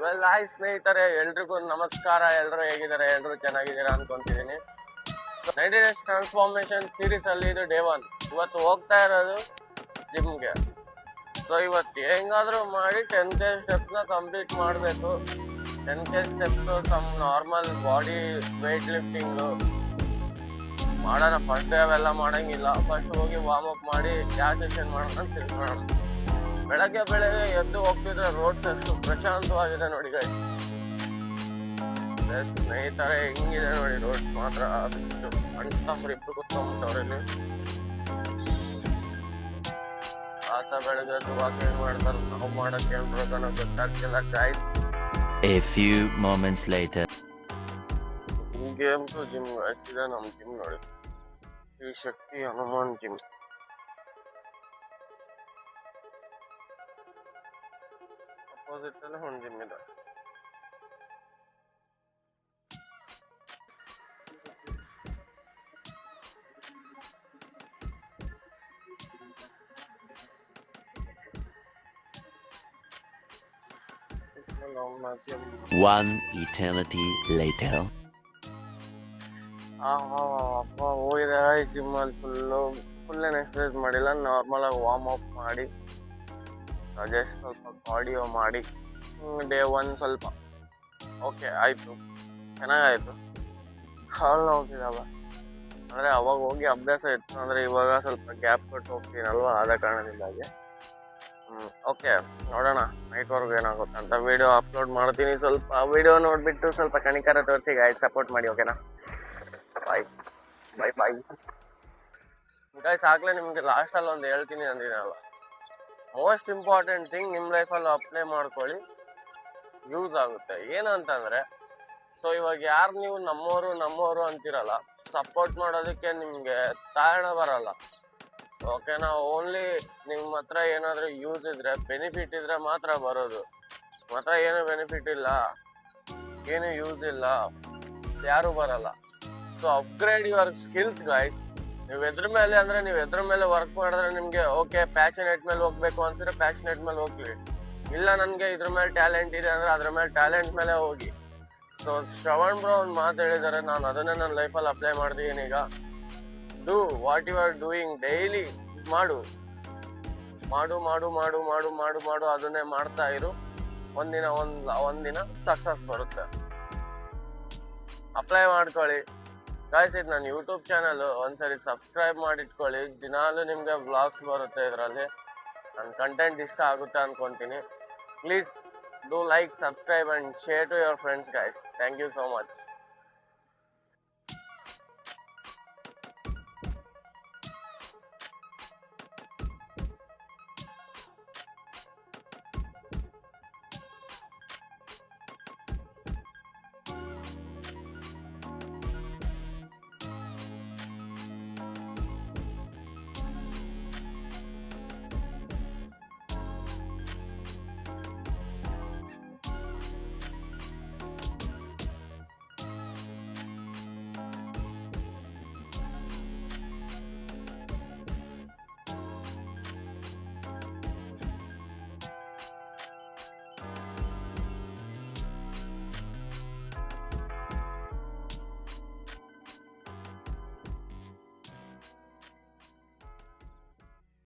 Well hi ಸ್ನೇಹಿತರೆ, ಎಲ್ರಿಗೂ ನಮಸ್ಕಾರ. ಎಲ್ಲರೂ ಹೇಗಿದ್ದಾರೆ? ಎಲ್ಲರೂ ಚೆನ್ನಾಗಿದ್ದೀರಾ ಅನ್ಕೊಂತಿದ್ದೀನಿ. 90 ಡೇಸ್ ಟ್ರಾನ್ಸ್ಫಾರ್ಮೇಶನ್ ಸೀರೀಸ್ ಅಲ್ಲಿ ಇದು ಡೇ 1. ಇವತ್ತು ಹೋಗ್ತಾ ಇರೋದು ಜಿಮ್ಗೆ. ಸೊ ಇವತ್ತು ಹೆಂಗಾದ್ರೂ ಮಾಡಿ 10K ಸ್ಟೆಪ್ಸ್ನ ಕಂಪ್ಲೀಟ್ ಮಾಡಬೇಕು. 10K steps, some normal body weight lifting ಮಾಡೋಣ. ಫಸ್ಟ್ ಡೇ ಅವೆಲ್ಲ ಮಾಡೋಂಗಿಲ್ಲ. ಫಸ್ಟ್ ಹೋಗಿ ವಾರ್ಮ್ ಅಪ್ ಮಾಡಿ ಯಾವ ಸೆಷನ್ ಮಾಡೋಣ ಅಂತ ತಿಳ್ಕೊಳ್ಳೋಣ. ಬೆಳಗ್ಗೆ ಎದ್ದು ಹೋಗ್ತಿದ್ರೆ ರೋಡ್ಸ್ ಎಷ್ಟು ಪ್ರಶಾಂತವಾಗಿದೆ ನೋಡಿ ಗೈಸ್. ಸ್ನೇಹಿತರೆ, ಹಿಂಗಿದೆ ನೋಡಿ ರೋಡ್ಸ್ ಮಾತ್ರ. ಅಣ್ತಂಬ್ರು ಇಬ್ರು ಕುತ್ಕೊಂಡ್ಬಿಟ್ಟವ್ರೆ ಇಲ್ಲಿ. ಆತ ಬೆಳಗ್ಗೆ ಎದ್ದು ವಾಕಿಂಗ್ ಮಾಡ್ತಾರೆ. ನಾವು ಮಾಡಕ್ಕೆ ಏನ್ ಗೊತ್ತಾಗ್ತಿಲ್ಲ guys. A few moments later. Game to gym ಇದೆ ನಮ್ಮ ಜಿಮ್ ನೋಡಿ. ಈ ಶಕ್ತಿ ಹನುಮಾನ್ ಜಿಮ್. ಅಪೋಸಿಟ್ ಅಲ್ಲಿ ಒಂದು ಜಿಮ್ ಇದೆ. One eternity later. ಹೋಗಿದೆ ಜಿಮ್ ಅಲ್ಲಿ ಫುಲ್ ಏನು ಎಕ್ಸರ್ಸೈಸ್ ಮಾಡಿಲ್ಲ. ನಾರ್ಮಲ್ ಆಗಿ ವಾರ್ಮ್ ಅಪ್ ಮಾಡಿ ಜಸ್ಟ್ ಸ್ವಲ್ಪ ಕಾರ್ಡಿಯೋ ಮಾಡಿ ಡೇ 1 ಸ್ವಲ್ಪ ಓಕೆ ಆಯಿತು, ಚೆನ್ನಾಗಾಯಿತು. ಕಾಲು ನೋಡ್ತಿದ್ದಲ್ಲ ಅಂದರೆ ಅವಾಗ ಹೋಗಿ ಅಭ್ಯಾಸ ಇತ್ತು. ಅಂದರೆ ಇವಾಗ ಸ್ವಲ್ಪ ಗ್ಯಾಪ್ ಕೊಟ್ಟು ಹೋಗ್ತೀನಲ್ವ, ಆದ ಕಾರಣದಿಂದಾಗಿ. ಓಕೆ, ನೋಡೋಣ ನೈಟ್ವರೆಗೂ ಏನಾಗುತ್ತೆ ಅಂತ. ವಿಡಿಯೋ ಅಪ್ಲೋಡ್ ಮಾಡ್ತೀನಿ. ಸ್ವಲ್ಪ ವಿಡಿಯೋ ನೋಡಿಬಿಟ್ಟು ಸ್ವಲ್ಪ ಕಣಿಕರ ತೋರಿಸಿ ಗಾಯ್ಸ್, ಸಪೋರ್ಟ್ ಮಾಡಿ. ಓಕೆನಾ? ಬಾಯ್ ಬಾಯ್ ಬಾಯ್ ಗಾಯ್ಸ್. ಆಗಲೇ ನಿಮಗೆ ಲಾಸ್ಟಲ್ಲಿ ಒಂದು ಹೇಳ್ತೀನಿ ಅಂದಿದ್ದೀನಲ್ಲ, ಮೋಸ್ಟ್ ಇಂಪಾರ್ಟೆಂಟ್ ಥಿಂಗ್ ನಿಮ್ಮ ಲೈಫಲ್ಲಿ ಅಪ್ಲೈ ಮಾಡ್ಕೊಳ್ಳಿ, ಯೂಸ್ ಆಗುತ್ತೆ. ಏನಂತಂದರೆ, ಸೊ ಇವಾಗ ಯಾರು ನೀವು ನಮ್ಮವರು ಅಂತಿರಲ್ಲ, ಸಪೋರ್ಟ್ ಮಾಡೋದಕ್ಕೆ ನಿಮಗೆ ಕಾರಣ ಬರಲ್ಲ. ಓಕೆನಾ? ಓನ್ಲಿ ನಿಮ್ಮ ಹತ್ರ ಏನಾದರೂ ಯೂಸ್ ಇದ್ದರೆ, ಬೆನಿಫಿಟ್ ಇದ್ದರೆ ಮಾತ್ರ ಬರೋದು. ನಿಮ್ಮ ಹತ್ರ ಏನು ಬೆನಿಫಿಟ್ ಇಲ್ಲ, ಏನು ಯೂಸ್ ಇಲ್ಲ, ಯಾರೂ ಬರಲ್ಲ. So upgrade your skills guys. ನೀವು ಎದ್ರ ಮೇಲೆ ಅಂದರೆ ನೀವು ಎದ್ರ ಮೇಲೆ ವರ್ಕ್ ಮಾಡಿದ್ರೆ ನಿಮಗೆ ಓಕೆ, ಪ್ಯಾಷನೇಟ್ ಮೇಲೆ ಹೋಗ್ಬೇಕು ಅನ್ಸಿದ್ರೆ ಪ್ಯಾಷನೇಟ್ ಮೇಲೆ ಹೋಗ್ಲಿ. ಇಲ್ಲ ನನಗೆ ಇದ್ರ ಮೇಲೆ ಟ್ಯಾಲೆಂಟ್ ಇದೆ ಅಂದರೆ ಅದ್ರ ಮೇಲೆ ಟ್ಯಾಲೆಂಟ್ ಮೇಲೆ ಹೋಗಿ. ಸೊ ಶ್ರವಣ್ ಬ್ರೋ ಒಂದು ಮಾತು ಹೇಳಿದ್ದಾರೆ, ನಾನು ಅದನ್ನೇ ನನ್ನ ಲೈಫಲ್ಲಿ ಅಪ್ಲೈ ಮಾಡ್ತಿದ್ದೀನಿ ಈಗ. Do what you are doing daily. ಮಾಡು ಅದನ್ನೇ ಮಾಡ್ತಾ ಇರು. ಒಂದಿನ ಸಕ್ಸಸ್ ಬರುತ್ತೆ. ಅಪ್ಲೈ ಮಾಡ್ಕೊಳ್ಳಿ ಗಾಯ್ಸ್. ಇದು ನನ್ನ ಯೂಟ್ಯೂಬ್ ಚಾನಲ್, ಒಂದ್ಸರಿ ಸಬ್ಸ್ಕ್ರೈಬ್ ಮಾಡಿಟ್ಕೊಳ್ಳಿ. ದಿನಾಲೂ ನಿಮಗೆ ವ್ಲಾಗ್ಸ್ ಬರುತ್ತೆ ಇದರಲ್ಲಿ. ನನ್ನ ಕಂಟೆಂಟ್ ಇಷ್ಟ ಆಗುತ್ತೆ ಅನ್ಕೊತೀನಿ. Please do like, subscribe and share to your friends guys. Thank you so much.